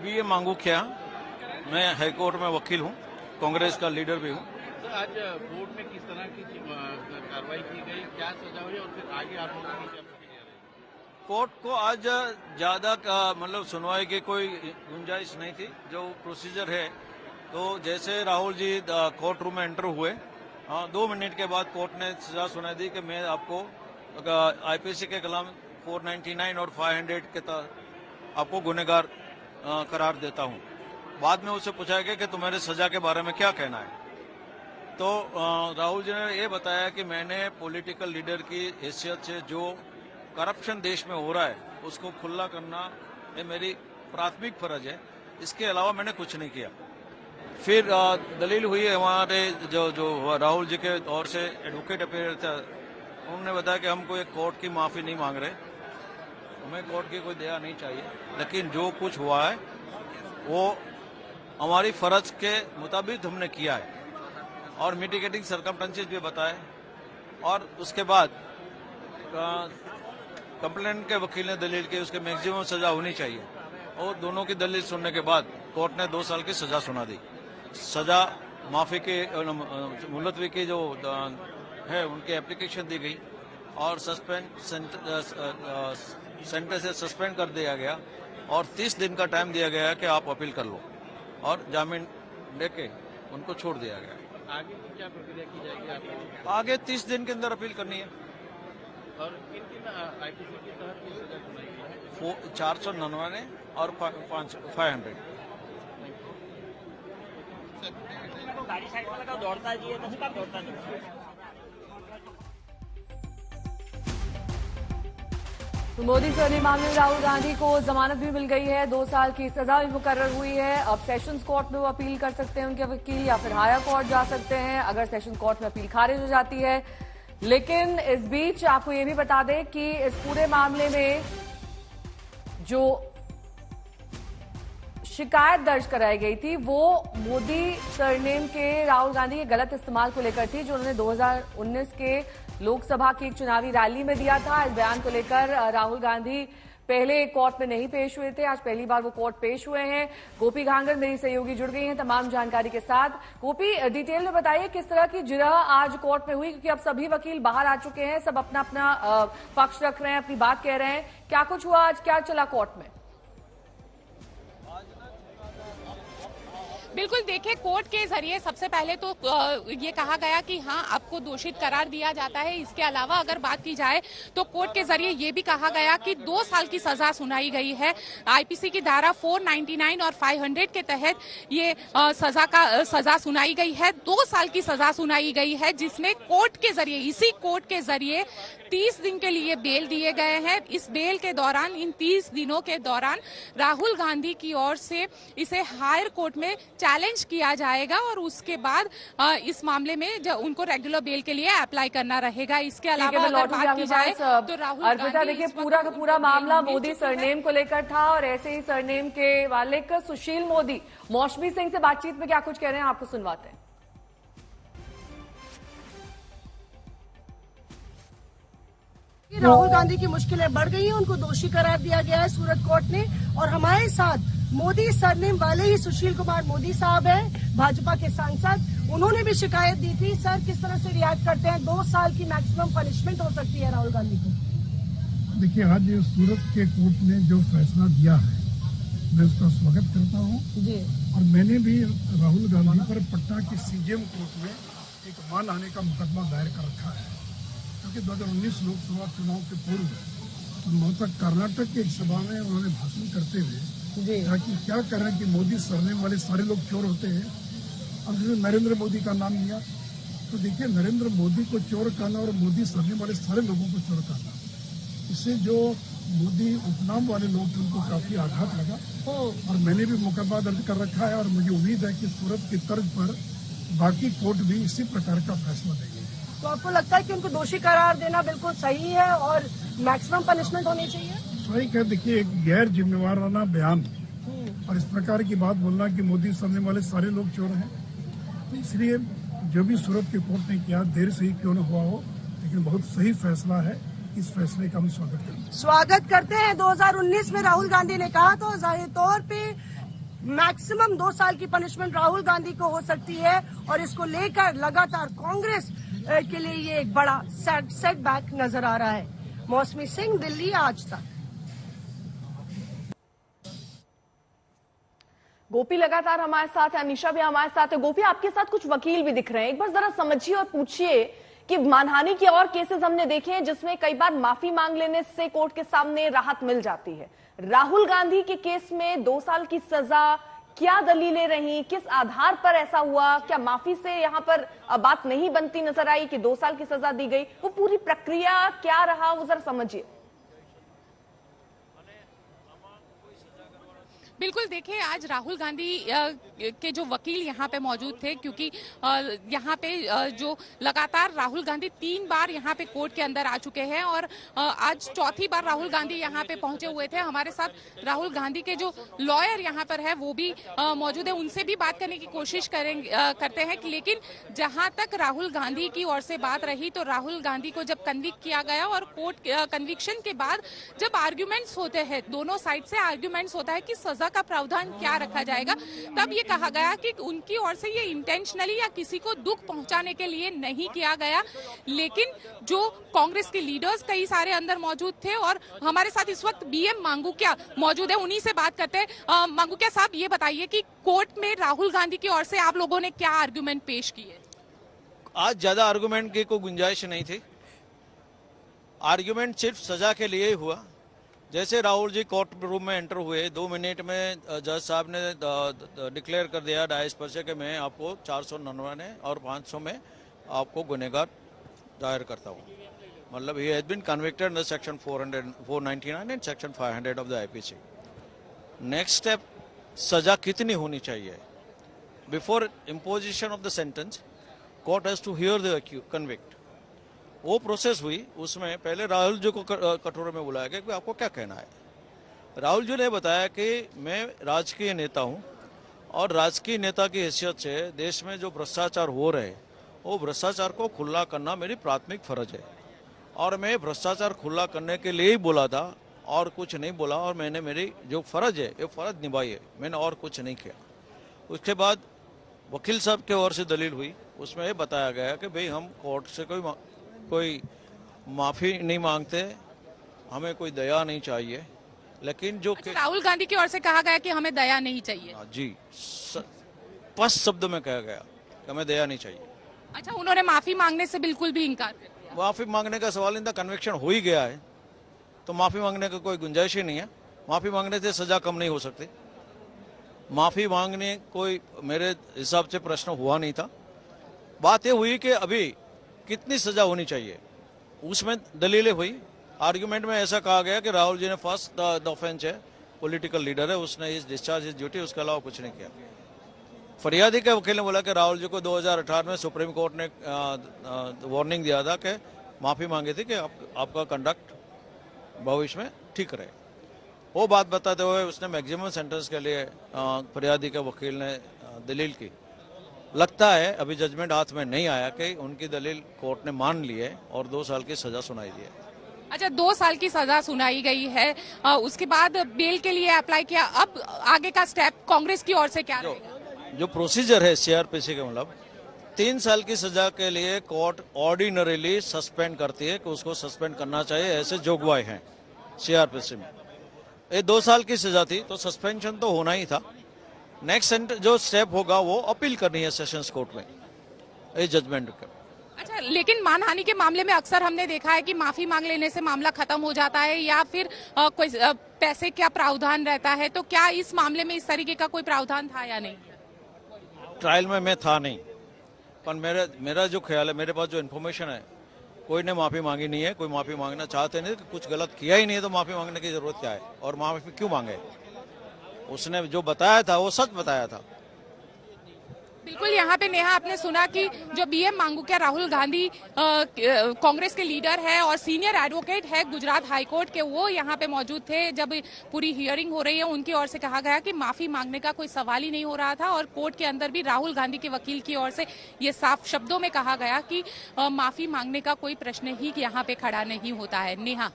BA मांगूख्या। मैं high court में वकील हूँ, कांग्रेस का लीडर भी हूँ। तो आज कोर्ट में किस तरह की कार्रवाई की गई, क्या सजा हुई और फिर आगे आप लोगों की क्या प्रक्रिया रही? कोर्ट को आज ज्यादा मतलब सुनवाई की कोई गुंजाइश नहीं थी। जो प्रोसीजर है, तो जैसे राहुल जी कोर्ट रूम में एंटर हुए, 2 मिनट के बाद कोर्ट ने सजा सुना दी कि मैं आपको आईपीसी के कलम 499 और 500 के तहत आपको गुनहगार करार देता हूं। बाद में उससे पूछा गया कि तुम्हारे सजा के बारे में क्या कहना है, तो राहुल जी ने ये बताया कि मैंने पॉलिटिकल लीडर की हैसियत से जो करप्शन देश में हो रहा है उसको खुला करना ये मेरी प्राथमिक फर्ज है, इसके अलावा मैंने कुछ नहीं किया। फिर दलील हुई है हमारे जो राहुल जी के ओर से एडवोकेट अपीयर था, उन्होंने बताया कि हम कोई कोर्ट की माफी नहीं मांग रहे, हमें कोर्ट की कोई दया नहीं चाहिए, लेकिन जो कुछ हुआ है वो हमारी फर्ज के मुताबिक हमने किया है और मिटिगेटिंग सर्कमस्टेंसेस भी बताए। और उसके बाद कंप्लेंट के वकील ने दलील की उसके मैक्सिमम सजा होनी चाहिए, और दोनों की दलील सुनने के बाद कोर्ट ने 2 साल की सजा सुना दी। सजा माफी की मुलतवी की जो है उनकी एप्लीकेशन दी गई और सेंटेंस से सस्पेंड कर दिया गया और 30 दिन का टाइम दिया गया कि आप अपील कर लो, और जामीन लेके उनको छोड़ दिया गया। आगे की क्या प्रक्रिया की जाएगी आपको? आगे 30 दिन के अंदर अपील करनी है। और किन किन आईपीसी के तहत की सजा सुनाई गई है? 499 और 500। गाड़ी साइड में लगा दौड़ता जी है, नहीं दौड़ता नहीं। तो मोदी सरनेम मामले में राहुल गांधी को जमानत भी मिल गई है, 2 साल की सजा भी मुकर्रर हुई है। अब सेशंस कोर्ट में वो अपील कर सकते हैं उनके वकील, या फिर हायर कोर्ट जा सकते हैं अगर सेशन कोर्ट में अपील खारिज हो जाती है। लेकिन इस बीच आपको ये भी बता दें कि इस पूरे मामले में जो शिकायत दर्ज कराई गई थी वो मोदी सरनेम के राहुल गांधी के गलत इस्तेमाल को लेकर थी, जो उन्होंने 2019 के लोकसभा की एक चुनावी रैली में दिया था। इस बयान को लेकर राहुल गांधी पहले कोर्ट में नहीं पेश हुए थे, आज पहली बार वो कोर्ट पेश हुए हैं। गोपी घांगर मेरी सहयोगी जुड़ गई हैं तमाम जानकारी के साथ। गोपी, डिटेल में बताइए किस तरह की जिरह आज कोर्ट में हुई, क्योंकि अब सभी वकील बाहर आ चुके हैं, सब अपना अपना पक्ष रख रहे हैं, अपनी बात कह रहे हैं। क्या कुछ हुआ आज, क्या चला कोर्ट में? बिल्कुल, देखिए, कोर्ट के जरिए सबसे पहले तो ये कहा गया कि हाँ, आपको दोषित करार दिया जाता है। इसके अलावा अगर बात की जाए तो कोर्ट के जरिए ये भी कहा गया कि 2 साल की सजा सुनाई गई है। आईपीसी की धारा 499 और 500 के तहत ये सजा सुनाई गई है। 2 साल की सजा सुनाई गई है, जिसमें कोर्ट के जरिए, इसी कोर्ट के जरिए 30 दिन के लिए बेल दिए गए हैं। इस बेल के दौरान, इन 30 दिनों के दौरान राहुल गांधी की ओर से इसे हायर कोर्ट में चैलेंज किया जाएगा और उसके बाद इस मामले में उनको रेगुलर बेल के लिए अप्लाई करना रहेगा। इसके अलावा अगर बात की जाए तो राहुल अर्पिता, देखिए पूरा का पूरा मामला मोदी सरनेम को लेकर था, और ऐसे ही सरनेम के मालिक सुशील मोदी मौसमी सिंह से बातचीत में क्या कुछ कह रहे हैं आपको सुनवाते हैं। राहुल गांधी की मुश्किलें बढ़ गई हैं, उनको दोषी करार दिया गया है सूरत कोर्ट ने, और हमारे साथ मोदी सरनेम वाले ही सुशील कुमार मोदी साहब हैं, भाजपा के सांसद। उन्होंने भी शिकायत दी थी। सर, किस तरह से रिएक्ट करते हैं? 2 साल की मैक्सिमम पनिशमेंट हो सकती है राहुल गांधी को। देखिए, आज सूरत के कोर्ट ने जो फैसला दिया है मैं उसका स्वागत करता हूँ जी। और मैंने भी राहुल गांधी पर पटना की सीजेएम कोर्ट में एक मानहानि का मुकदमा दायर कर रखा है, क्योंकि 2019 लोकसभा चुनाव के पूर्व कर्नाटक की एक सभा में उन्होंने भाषण करते हुए ताकि क्या कर रहे हैं कि मोदी सरनेम वाले सारे लोग चोर होते हैं, और नरेंद्र मोदी का नाम लिया। तो देखिए, नरेंद्र मोदी को चोर कहना और मोदी सरनेम वाले सारे लोगों को चोर कहना, इससे जो मोदी उपनाम वाले लोग थे उनको काफी आघात लगा, और मैंने भी मुकदमा दर्ज कर रखा है। और मुझे उम्मीद है कि सूरत की तर्ज पर बाकी कोर्ट भी इसी प्रकार का फैसला देंगे। तो आपको लगता है कि उनको दोषी करार देना बिल्कुल सही है और मैक्सिमम पनिशमेंट होनी चाहिए? सही कह, देखिए, एक गैर जिम्मेवाराना बयान और इस प्रकार की बात बोलना कि मोदी सरनेम वाले सारे लोग चोर हैं, तो इसलिए जो भी सूरत के कोर्ट ने किया, देर से ही क्यों न हुआ हो, लेकिन बहुत सही फैसला है। इस फैसले का हम स्वागत करते हैं। 2019 में राहुल गांधी ने कहा तो जाहिर तौर पे मैक्सिमम 2 साल की पनिशमेंट राहुल गांधी को हो सकती है और इसको लेकर लगातार कांग्रेस के लिए ये एक बड़ा सेटबैक नजर आ रहा है। मौसमी सिंह, दिल्ली, आज तक। गोपी लगातार हमारे साथ है, अनीशा भी हमारे साथ है। गोपी, आपके साथ कुछ वकील भी दिख रहे हैं, एक बार जरा समझिए और पूछिए कि मानहानि के और केसेस हमने देखे हैं जिसमें कई बार माफी मांग लेने से कोर्ट के सामने राहत मिल जाती है। राहुल गांधी के केस में 2 साल की सजा, क्या दलीलें रही, किस आधार पर ऐसा हुआ? क्या माफी से यहां पर बात नहीं बनती नजर आई कि 2 साल की सजा दी गई? वो पूरी प्रक्रिया क्या रहा, वो जरा समझिए। बिल्कुल, देखिए आज राहुल गांधी के जो वकील यहाँ पे मौजूद थे, क्योंकि यहाँ पे जो लगातार राहुल गांधी 3 बार यहाँ पे कोर्ट के अंदर आ चुके हैं और आज चौथी बार राहुल गांधी यहाँ पे पहुंचे हुए थे। हमारे साथ राहुल गांधी के जो लॉयर यहाँ पर है वो भी मौजूद है, उनसे भी बात करने की कोशिश करते हैं। लेकिन जहाँ तक राहुल गांधी की ओर से बात रही तो राहुल गांधी को जब कन्विक्ट किया गया और कोर्ट कन्विक्शन के बाद जब आर्ग्यूमेंट्स होते हैं, दोनों साइड से आर्ग्यूमेंट्स होता है कि सजा का प्रावधान क्या रखा जाएगा, तब ये कहा गया कि उनकी ओर से ये इंटेंशनली या किसी को दुख पहुंचाने के लिए नहीं किया गया। लेकिन जो कांग्रेस के लीडर्स कई सारे अंदर मौजूद थे और हमारे साथ इस वक्त बीएम मांगूकिया मौजूद है, उन्हीं से बात करते हैं। मांगूकिया साहब, ये बताइए कि कोर्ट में राहुल गांधी की ओर से आप लोगों ने क्या आर्ग्यूमेंट पेश किए? आज ज्यादा आर्गुमेंट की कोई गुंजाइश नहीं थी। आर्गुमेंट सिर्फ सजा के लिए ही हुआ। जैसे राहुल जी कोर्ट रूम में एंटर हुए, 2 मिनट में जज साहब ने डिक्लेयर कर दिया डाइस पर से कि मैं आपको 499 और 500 में आपको गुनहगार दायर करता हूँ। मतलब he has been convicted under section 499 and section 500 of the IPC. Next step, सजा कितनी होनी चाहिए? Before imposition of the sentence court has to hear the convict. वो प्रोसेस हुई। उसमें पहले राहुल जी को कटोरे में बुलाया गया कि आपको क्या कहना है। राहुल जी ने बताया कि मैं राजकीय नेता हूं और राजकीय नेता की हैसियत से देश में जो भ्रष्टाचार हो रहे हैं वो भ्रष्टाचार को खुला करना मेरी प्राथमिक फर्ज है और मैं भ्रष्टाचार खुला करने के लिए ही बोला था और कुछ नहीं बोला और मैंने मेरी जो फर्ज है ये फर्ज निभाई है, मैंने और कुछ नहीं किया। उसके बाद वकील साहब की ओर से दलील हुई, उसमें ये बताया गया कि भाई हम कोर्ट से कोई माफी नहीं मांगते, हमें कोई दया नहीं चाहिए। लेकिन जो राहुल गांधी की ओर से कहा गया कि हमें दया नहीं चाहिए। जी, स्पष्ट शब्द में कहा गया कि हमें दया नहीं चाहिए। अच्छा, उन्होंने माफी मांगने से बिल्कुल भी इनकार कर दिया? माफी मांगने का सवाल, इनका कन्विक्शन हो ही गया है तो माफी मांगने का कोई गुंजाइश ही नहीं है। माफी मांगने से सजा कम नहीं हो सकती। माफी मांगने कोई मेरे हिसाब से प्रश्न हुआ नहीं था। बात यह हुई कि अभी कितनी सजा होनी चाहिए, उसमें दलीलें हुई। आर्गुमेंट में ऐसा कहा गया कि राहुल जी ने फर्स्ट द ऑफेंस है, पॉलिटिकल लीडर है, उसने इस डिस्चार्ज इस ड्यूटी, उसके अलावा कुछ नहीं किया। फरियादी के वकील ने बोला कि राहुल जी को 2018 में सुप्रीम कोर्ट ने वार्निंग दिया था कि माफी मांगी थी कि आपका कंडक्ट भविष्य में ठीक रहे। वो बात बताते हुए उसने मैक्सिमम सेंटेंस के लिए फरियादी के वकील ने दलील की। लगता है अभी जजमेंट हाथ में नहीं आया कि उनकी दलील कोर्ट ने मान ली है और 2 साल की सजा सुनाई दी है। अच्छा, 2 साल की सजा सुनाई गई है, उसके बाद बेल के लिए अप्लाई किया। अब आगे का स्टेप कांग्रेस की ओर से क्या रहेगा? जो प्रोसीजर है सीआरपीसी के, मतलब 3 साल की सजा के लिए कोर्ट ऑर्डिनरीली सस्पेंड करती है कि उसको सस्पेंड करना चाहिए, ऐसे जोगवाई हैं सीआरपीसी में। ये 2 साल की सजा थी तो सस्पेंशन तो होना ही था। नेक्स्ट जो स्टेप होगा वो अपील करनी है सेशंस कोर्ट में इस जजमेंट का। अच्छा, लेकिन मानहानि के मामले में अक्सर हमने देखा है कि माफी मांग लेने से मामला खत्म हो जाता है या फिर कोई पैसे का प्रावधान रहता है, तो क्या इस मामले में इस तरीके का कोई प्रावधान था या नहीं? ट्रायल में मैं था नहीं, पर मेरा जो ख्याल है, मेरे पास जो इन्फॉर्मेशन है, कोई ने माफी मांगी नहीं है, कोई माफी मांगना चाहते नहीं, कुछ गलत किया ही नहीं है तो माफी मांगने की जरूरत क्या है और माफी क्यों मांगे? उसने जो बताया था वो सच बताया था। बिल्कुल, यहाँ पे नेहा आपने सुना कि जो बीएम मांगूकिया राहुल गांधी कांग्रेस के लीडर है और सीनियर एडवोकेट है गुजरात हाई कोर्ट के, वो यहाँ पे मौजूद थे जब पूरी हियरिंग हो रही है। उनकी ओर से कहा गया कि माफी मांगने का कोई सवाल ही नहीं हो रहा था और कोर्ट के अंदर भी राहुल गांधी के वकील की ओर से ये साफ शब्दों में कहा गया कि माफी मांगने का कोई प्रश्न ही यहाँ पे खड़ा नहीं होता है। नेहा।